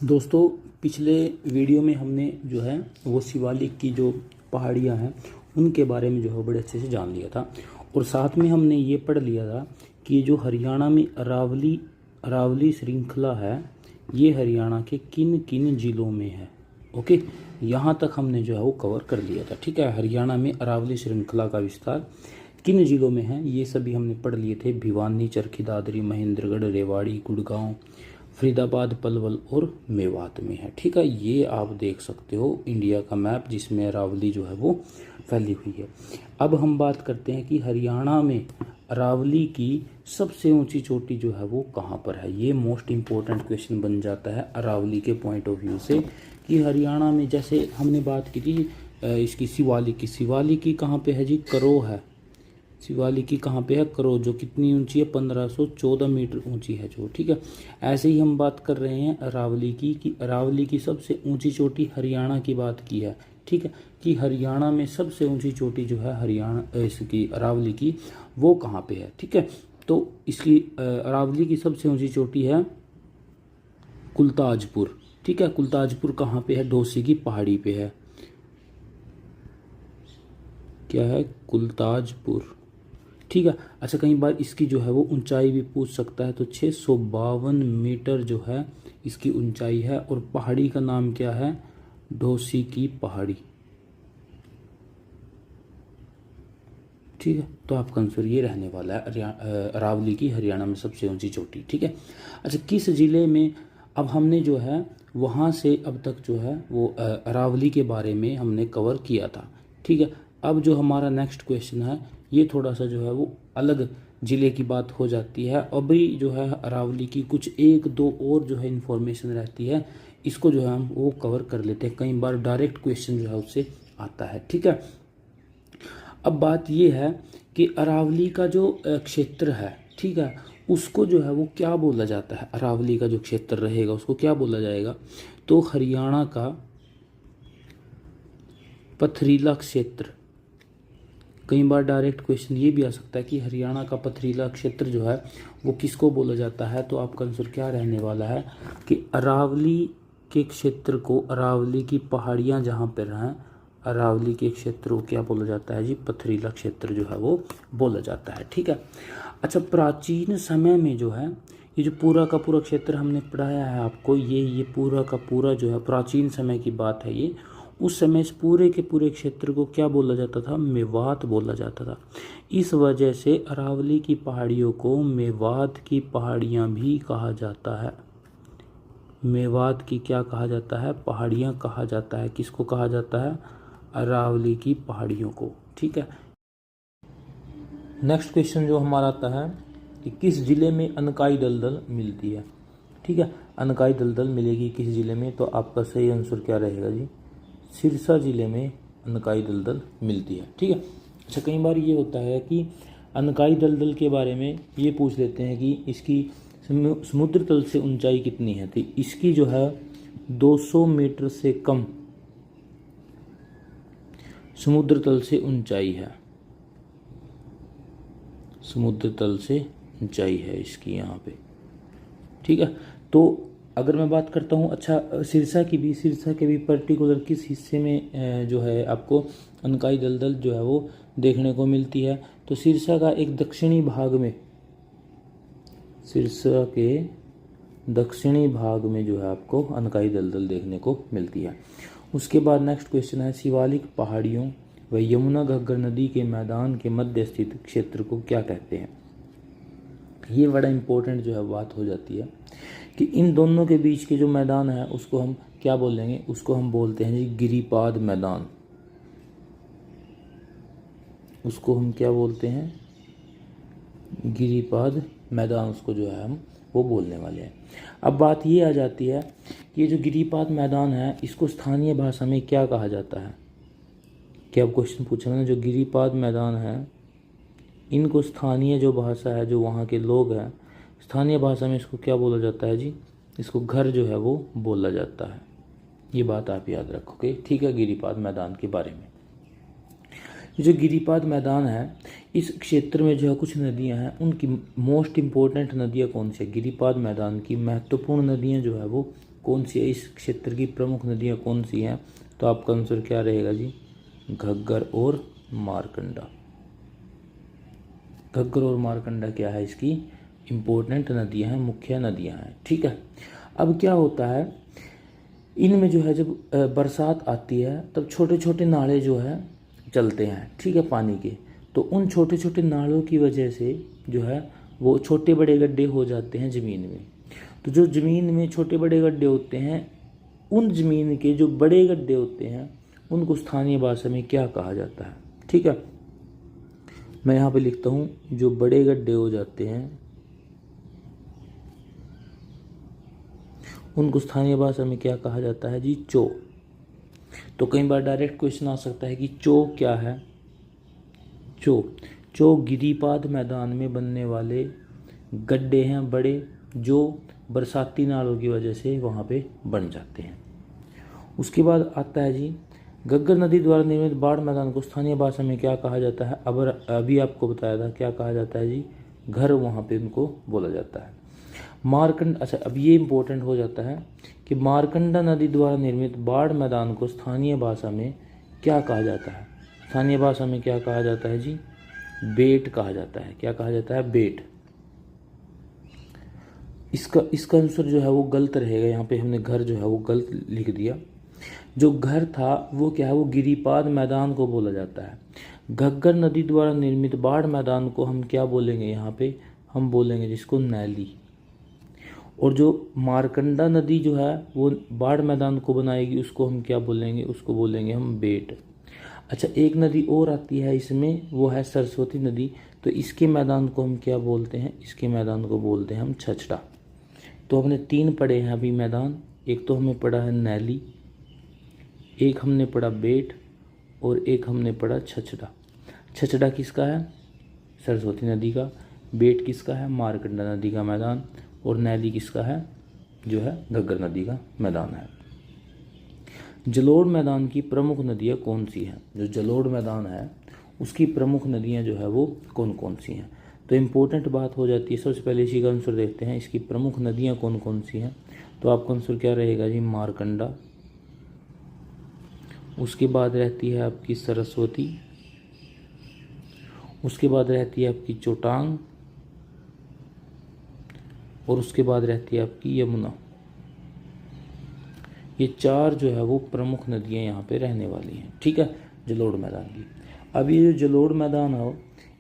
दोस्तों, पिछले वीडियो में हमने जो है वो शिवालिक की जो पहाड़ियाँ हैं उनके बारे में जो है बड़े अच्छे से जान लिया था। और साथ में हमने ये पढ़ लिया था कि जो हरियाणा में अरावली श्रृंखला है ये हरियाणा के किन किन ज़िलों में है। ओके, यहाँ तक हमने जो है वो कवर कर लिया था। ठीक है, हरियाणा में अरावली श्रृंखला का विस्तार किन ज़िलों में है ये सभी हमने पढ़ लिए थे। भिवानी, चरखी दादरी, महेंद्रगढ़, रेवाड़ी, गुड़गांव, फरीदाबाद, पलवल और मेवात में है। ठीक है, ये आप देख सकते हो इंडिया का मैप जिसमें अरावली जो है वो फैली हुई है। अब हम बात करते हैं कि हरियाणा में अरावली की सबसे ऊंची चोटी जो है वो कहाँ पर है। ये मोस्ट इम्पोर्टेंट क्वेश्चन बन जाता है अरावली के पॉइंट ऑफ व्यू से कि हरियाणा में, जैसे हमने बात की थी इसकी शिवालिक की कहाँ पे है जी? करो है। शिवालिक की कहाँ पे है? करो, जो कितनी ऊंची है? 1514 मीटर ऊंची है जो। ठीक है, ऐसे ही हम बात कर रहे हैं अरावली की कि अरावली की सबसे ऊंची चोटी हरियाणा की बात की है। ठीक है, कि हरियाणा में सबसे ऊंची चोटी जो है हरियाणा इसकी अरावली की वो कहाँ पे है। ठीक है, तो इसकी अरावली की सबसे ऊंची चोटी है कुलताजपुर। ठीक है, कुलताजपुर कहाँ पे है? डोसी की पहाड़ी पे है। क्या है? कुलताजपुर। ठीक है, अच्छा, कई बार इसकी जो है वो ऊंचाई भी पूछ सकता है। तो 652 मीटर जो है इसकी ऊंचाई है। और पहाड़ी का नाम क्या है? डोसी की पहाड़ी। ठीक है, तो आपका आंसर ये रहने वाला है अरावली की हरियाणा में सबसे ऊंची चोटी। ठीक है, अच्छा, किस जिले में? अब हमने जो है वहाँ से अब तक जो है वो अरावली के बारे में हमने कवर किया था। ठीक है, अब जो हमारा नेक्स्ट क्वेश्चन है ये थोड़ा सा जो है वो अलग ज़िले की बात हो जाती है। अभी जो है अरावली की कुछ एक दो और जो है इन्फॉर्मेशन रहती है, इसको जो है हम वो कवर कर लेते हैं। कई बार डायरेक्ट क्वेश्चन जो है उससे आता है। ठीक है, अब बात ये है कि अरावली का जो क्षेत्र है, ठीक है, उसको जो है वो क्या बोला जाता है? अरावली का जो क्षेत्र रहेगा उसको क्या बोला जाएगा? तो हरियाणा का पथरीला क्षेत्र। कई बार डायरेक्ट क्वेश्चन ये भी आ सकता है कि हरियाणा का पथरीला क्षेत्र जो है वो किसको बोला जाता है। तो आपका आंसर क्या रहने वाला है कि अरावली के क्षेत्र को, अरावली की पहाड़ियाँ जहाँ पर हैं, अरावली के क्षेत्र को क्या बोला जाता है जी? पथरीला क्षेत्र जो है वो बोला जाता है। ठीक है, अच्छा, प्राचीन समय में जो है ये जो पूरा का पूरा क्षेत्र हमने पढ़ाया है आपको, ये पूरा का पूरा जो है प्राचीन समय की बात है ये। उस समय इस पूरे के पूरे क्षेत्र को क्या बोला जाता था? मेवात बोला जाता था। इस वजह से अरावली की पहाड़ियों को मेवात की पहाड़ियाँ भी कहा जाता है। मेवात की क्या कहा जाता है? पहाड़ियाँ कहा जाता है। किसको कहा जाता है? अरावली की पहाड़ियों को। ठीक है, नेक्स्ट क्वेश्चन जो हमारा आता है कि किस जिले में अनकाई दलदल मिलती है। ठीक है, अनकाई दलदल मिलेगी किस जिले में? तो आपका सही आंसर क्या रहेगा जी? सिरसा जिले में अनकाई दलदल मिलती है। ठीक है, अच्छा, कई बार ये होता है कि अनकाई दलदल के बारे में ये पूछ लेते हैं कि इसकी समुद्र तल से ऊंचाई कितनी है। तो इसकी जो है 200 मीटर से कम समुद्र तल से ऊंचाई है। समुद्र तल से ऊंचाई है इसकी यहाँ पे। ठीक है, तो अगर मैं बात करता हूँ, अच्छा, सिरसा के भी पर्टिकुलर किस हिस्से में जो है आपको अनकाई दलदल जो है वो देखने को मिलती है। तो सिरसा का एक दक्षिणी भाग में, सिरसा के दक्षिणी भाग में जो है आपको अनकाई दलदल देखने को मिलती है। उसके बाद नेक्स्ट क्वेश्चन है शिवालिक पहाड़ियों व यमुना घग्गर नदी के मैदान के मध्य स्थित क्षेत्र को क्या कहते हैं। ये बड़ा इंपॉर्टेंट जो है बात हो जाती है कि इन दोनों के बीच के जो मैदान है उसको हम क्या बोलेंगे? उसको हम बोलते हैं जी गिरिपाद मैदान। उसको हम क्या बोलते हैं? गिरिपाद मैदान, उसको जो है हम वो बोलने वाले हैं। अब बात ये आ जाती है कि ये जो गिरिपाद मैदान है इसको स्थानीय भाषा में क्या कहा जाता है। क्या आप क्वेश्चन पूछेंगे ना, जो गिरिपाद मैदान है इनको स्थानीय जो भाषा है, जो वहाँ के लोग हैं, स्थानीय भाषा में इसको क्या बोला जाता है जी? इसको घर जो है वो बोला जाता है। ये बात आप याद रखोगे। ठीक है, गिरिपाद मैदान के बारे में। जो गिरिपाद मैदान है इस क्षेत्र में जो है कुछ नदियां हैं, उनकी मोस्ट इम्पोर्टेंट नदियां कौन सी है? गिरिपाद मैदान की महत्वपूर्ण नदियां जो है वो कौन सी है? इस क्षेत्र की प्रमुख नदियां कौन सी हैं? तो आपका आंसर क्या रहेगा जी? घग्गर और मारकंडा। घग्गर और मारकंडा क्या है? इसकी इम्पोर्टेंट नदियां हैं, मुख्य नदियां हैं। ठीक है, अब क्या होता है इनमें जो है जब बरसात आती है तब छोटे छोटे नाले जो है चलते हैं, ठीक है, पानी के। तो उन छोटे छोटे नालों की वजह से जो है वो छोटे बड़े गड्ढे हो जाते हैं ज़मीन में। तो जो ज़मीन में छोटे बड़े गड्ढे होते हैं, उन ज़मीन के जो बड़े गड्ढे होते हैं उनको स्थानीय भाषा में क्या कहा जाता है? ठीक है, मैं यहाँ पे लिखता हूँ, जो बड़े गड्ढे हो जाते हैं उनको स्थानीय भाषा में क्या कहा जाता है जी? चो। तो कई बार डायरेक्ट क्वेश्चन आ सकता है कि चो क्या है? चो गिरिपाद मैदान में बनने वाले गड्ढे हैं बड़े, जो बरसाती नालों की वजह से वहाँ पे बन जाते हैं। उसके बाद आता है जी, घग्गर नदी द्वारा निर्मित बाढ़ मैदान को स्थानीय भाषा में क्या कहा जाता है? अब अभी आपको बताया था क्या कहा जाता है जी? घर, वहाँ पे उनको बोला जाता है। मारकंड, अच्छा अब ये इम्पोर्टेंट हो जाता है कि मारकंडा नदी द्वारा निर्मित बाढ़ मैदान को स्थानीय भाषा में क्या कहा जाता है? स्थानीय भाषा में क्या कहा जाता है जी? बेट कहा जाता है। क्या कहा जाता है? बेट। इसका आंसर जो है वो गलत रहेगा। यहाँ पे हमने घर जो है वो गलत लिख दिया। जो घर था वो क्या है? वो गिरिपाद मैदान को बोला जाता है। घग्गर नदी द्वारा निर्मित बाढ़ मैदान को हम क्या बोलेंगे? यहाँ पे हम बोलेंगे जिसको नैली। और जो मारकंडा नदी जो है वो बाढ़ मैदान को बनाएगी, उसको हम क्या बोलेंगे? उसको बोलेंगे हम बेट। अच्छा, एक नदी और आती है इसमें, वो है सरस्वती नदी। तो इसके मैदान को हम क्या बोलते हैं? इसके मैदान को बोलते हैं हम छछड़ा। तो हमने 3 पढ़े हैं अभी मैदान। एक तो हमें पढ़ा है नैली, एक हमने पढ़ा बेट, और एक हमने पढ़ा छछड़ा। छछड़ा किसका है? सरस्वती नदी का। बेट किसका है? मारकंडा नदी का मैदान। और नैली किसका है? जो है घग्गर नदी का मैदान है। जलोढ़ मैदान की प्रमुख नदियाँ कौन सी हैं? जो जलोढ़ मैदान है उसकी प्रमुख नदियाँ जो है वो कौन कौन सी हैं? तो इम्पोर्टेंट बात हो जाती है। सबसे पहले इसी का आंसर देखते हैं, इसकी प्रमुख नदियाँ कौन कौन सी हैं। तो आपका आंसर क्या रहेगा जी? मारकंडा। उसके बाद रहती है आपकी सरस्वती। उसके बाद रहती है आपकी चोटांग। और उसके बाद रहती है आपकी यमुना। ये 4 जो है वो प्रमुख नदियाँ यहाँ पे रहने वाली हैं, ठीक है, जलोढ़ मैदान की। अब ये जो जलोढ़ मैदान है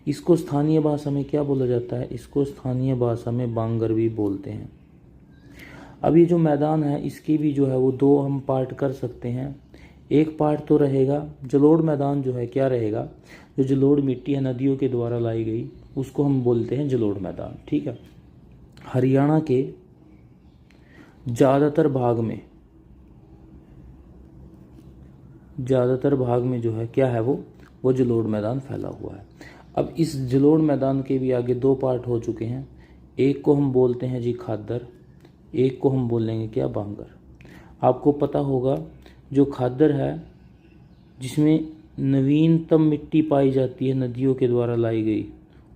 इसको स्थानीय भाषा में क्या बोला जाता है? इसको स्थानीय भाषा में बांगर भी बोलते हैं। अब ये जो मैदान है इसके भी जो है वो 2 हम पार्ट कर सकते हैं। एक पार्ट तो रहेगा जलोढ़ मैदान जो है क्या रहेगा? जो जलोढ़ मिट्टी है नदियों के द्वारा लाई गई उसको हम बोलते हैं जलोढ़ मैदान, ठीक है। हरियाणा के ज़्यादातर भाग में जो है क्या है वो जलोढ़ मैदान फैला हुआ है। अब इस जलोढ़ मैदान के भी आगे 2 पार्ट हो चुके हैं। एक को हम बोलते हैं जी खादर, एक को हम बोलेंगे क्या? बांगर। आपको पता होगा जो खादर है जिसमें नवीनतम मिट्टी पाई जाती है नदियों के द्वारा लाई गई,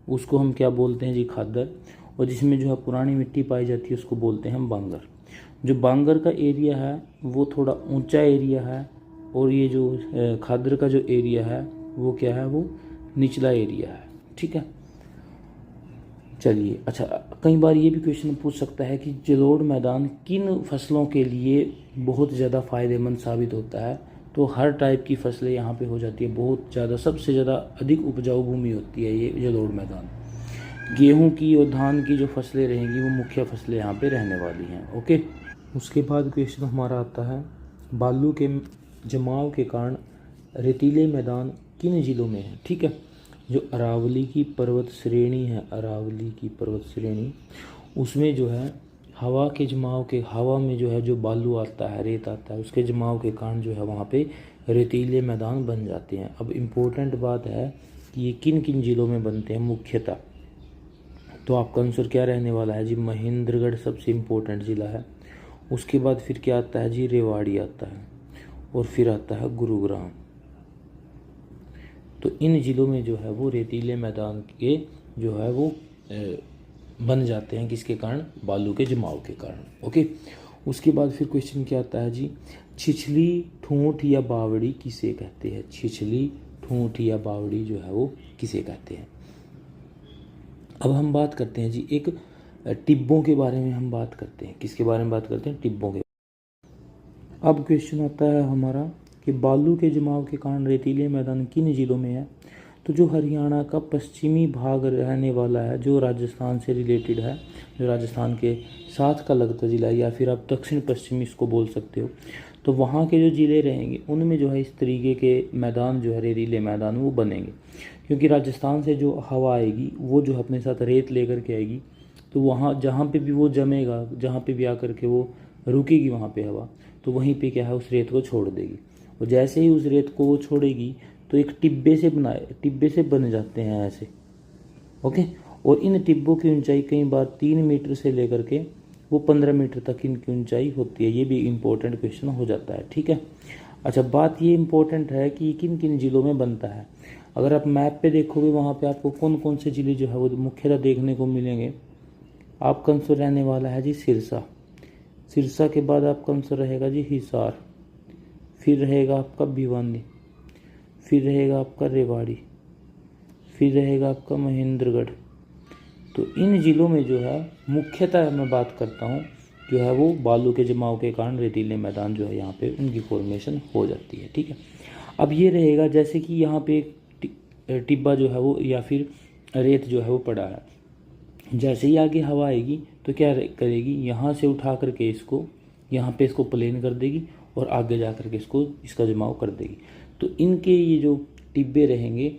उसको हम क्या बोलते हैं जी? खादर। और जिसमें जो है पुरानी मिट्टी पाई जाती है उसको बोलते हैं हम बांगर। जो बांगर का एरिया है वो थोड़ा ऊंचा एरिया है, और ये जो खादर का जो एरिया है वो क्या है? वो निचला एरिया है, ठीक है। चलिए, अच्छा कई बार ये भी क्वेश्चन पूछ सकता है कि जलोढ़ मैदान किन फसलों के लिए बहुत ज़्यादा फ़ायदेमंद साबित होता है? तो हर टाइप की फसलें यहाँ पे हो जाती है, बहुत ज़्यादा, सबसे ज़्यादा अधिक उपजाऊ भूमि होती है ये जलोढ़ मैदान। गेहूं की और धान की जो फसलें रहेंगी वो मुख्य फसलें यहाँ पे रहने वाली हैं, ओके। उसके बाद क्वेश्चन हमारा आता है, बालू के जमाव के कारण रेतीले मैदान किन जिलों में है? ठीक है, जो अरावली की पर्वत श्रेणी है, अरावली की पर्वत श्रेणी, उसमें जो है हवा के जमाव के, हवा में जो है जो बालू आता है, रेत आता है, उसके जमाव के कारण जो है वहाँ पे रेतीले मैदान बन जाते हैं। अब इम्पोर्टेंट बात है कि ये किन किन जिलों में बनते हैं मुख्यतः। तो आपका आंसर क्या रहने वाला है जी? महेंद्रगढ़ सबसे इम्पोर्टेंट ज़िला है। उसके बाद फिर क्या आता है जी? रेवाड़ी आता है, और फिर आता है गुरुग्राम। तो इन ज़िलों में जो है वो रेतीले मैदान के जो है वो बन जाते हैं, किसके कारण? बालू के जमाव के कारण। ओके, उसके बाद फिर क्वेश्चन क्या आता है जी, छिछली, ठूंठ या बावड़ी किसे कहते हैं? छिछली, ठूंठ या बावड़ी जो है वो किसे कहते हैं? अब हम बात करते हैं जी एक टिब्बों के बारे में हम बात करते हैं। किसके बारे में बात करते हैं? टिब्बों के। अब क्वेश्चन आता है हमारा कि बालू के जमाव के कारण रेतीले मैदान किन जिलों में है? तो जो हरियाणा का पश्चिमी भाग रहने वाला है, जो राजस्थान से रिलेटेड है, जो राजस्थान के साथ का लगता जिला है, या फिर आप दक्षिण पश्चिमी इसको बोल सकते हो, तो वहाँ के जो ज़िले रहेंगे उनमें जो है इस तरीके के मैदान जो है रेतीले मैदान वो बनेंगे। क्योंकि राजस्थान से जो हवा आएगी वो जो अपने साथ रेत लेकर के आएगी, तो वहाँ जहाँ पे भी वो जमेगा, जहाँ पे भी आकर के वो रुकेगी वहाँ पे हवा, तो वहीं पे क्या है उस रेत को छोड़ देगी। और जैसे ही उस रेत को वो छोड़ेगी तो एक टिब्बे से बन जाते हैं ऐसे। ओके, और इन टिब्बों की ऊंचाई कई बार 3 मीटर से लेकर के वो 15 मीटर तक इनकी ऊंचाई होती है। ये भी इम्पोर्टेंट क्वेश्चन हो जाता है। ठीक है, अच्छा बात ये इम्पोर्टेंट है कि किन किन जिलों में बनता है। अगर आप मैप पे देखोगे वहाँ पे आपको कौन कौन से जिले जो है वो मुख्यतः देखने को मिलेंगे। आपका आंसर रहने वाला है जी सिरसा। सिरसा के बाद आपका आंसर रहेगा जी हिसार, फिर रहेगा आपका भिवानी, फिर रहेगा आपका रेवाड़ी, फिर रहेगा आपका महेंद्रगढ़। तो इन जिलों में जो है मुख्यतः मैं बात करता हूँ जो है वो बालू के जमाव के कारण रेतीले मैदान जो है यहाँ पे उनकी फॉर्मेशन हो जाती है। ठीक है, अब ये रहेगा जैसे कि यहाँ पे एक टिब्बा जो है वो या फिर रेत जो है वो पड़ा है, जैसे ही आगे हवा आएगी तो क्या करेगी, यहाँ से उठा करके इसको यहाँ पे इसको प्लेन कर देगी और आगे जा करके इसका जमाव कर देगी। तो इनके ये जो टिब्बे रहेंगे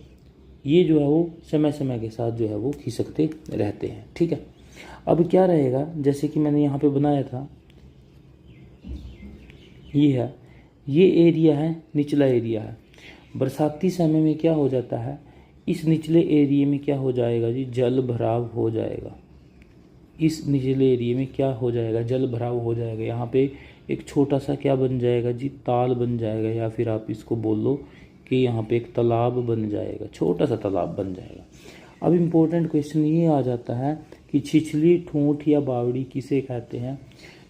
ये जो है वो समय समय के साथ जो है वो खिसकते रहते हैं। ठीक है, अब क्या रहेगा, जैसे कि मैंने यहाँ पे बनाया था, ये एरिया है, निचला एरिया है। बरसाती समय में क्या हो जाता है, इस निचले एरिया में क्या हो जाएगा जी, जल भराव हो जाएगा। इस निचले एरिया में क्या हो जाएगा, जल भराव हो जाएगा। यहाँ पे एक छोटा सा क्या बन जाएगा जी, ताल बन जाएगा, या फिर आप इसको बोल लो कि यहाँ पे एक तालाब बन जाएगा, छोटा सा तालाब बन जाएगा। अब इम्पोर्टेंट क्वेश्चन ये आ जाता है कि छिछली, ठूंठ या बावड़ी किसे कहते हैं?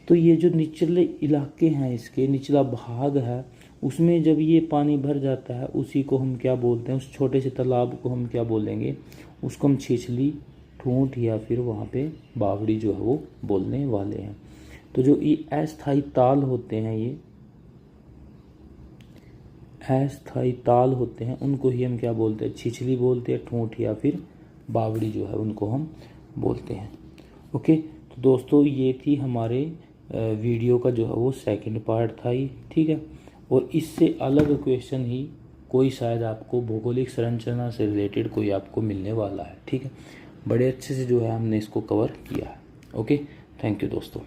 तो ये जो निचले इलाके हैं, इसके निचला भाग है, उसमें जब ये पानी भर जाता है उसी को हम क्या बोलते हैं, उस छोटे से तालाब को हम क्या बोलेंगे, उसको हम छिछली, ठूंठ या फिर वहाँ पे बावड़ी जो है वो बोलने वाले हैं। तो जो ये अस्थायी ताल होते हैं, ये अस्थायी ताल होते हैं, उनको ही हम क्या बोलते हैं, छिछली बोलते हैं, ठूंठ या फिर बावड़ी जो है उनको हम बोलते हैं। ओके, तो दोस्तों ये थी हमारे वीडियो का जो है वो सेकंड पार्ट था ये। ठीक है, और इससे अलग क्वेश्चन ही कोई शायद आपको भौगोलिक संरचना से रिलेटेड कोई आपको मिलने वाला है। ठीक है, बड़े अच्छे से जो है हमने इसको कवर किया है। ओके, थैंक यू दोस्तों।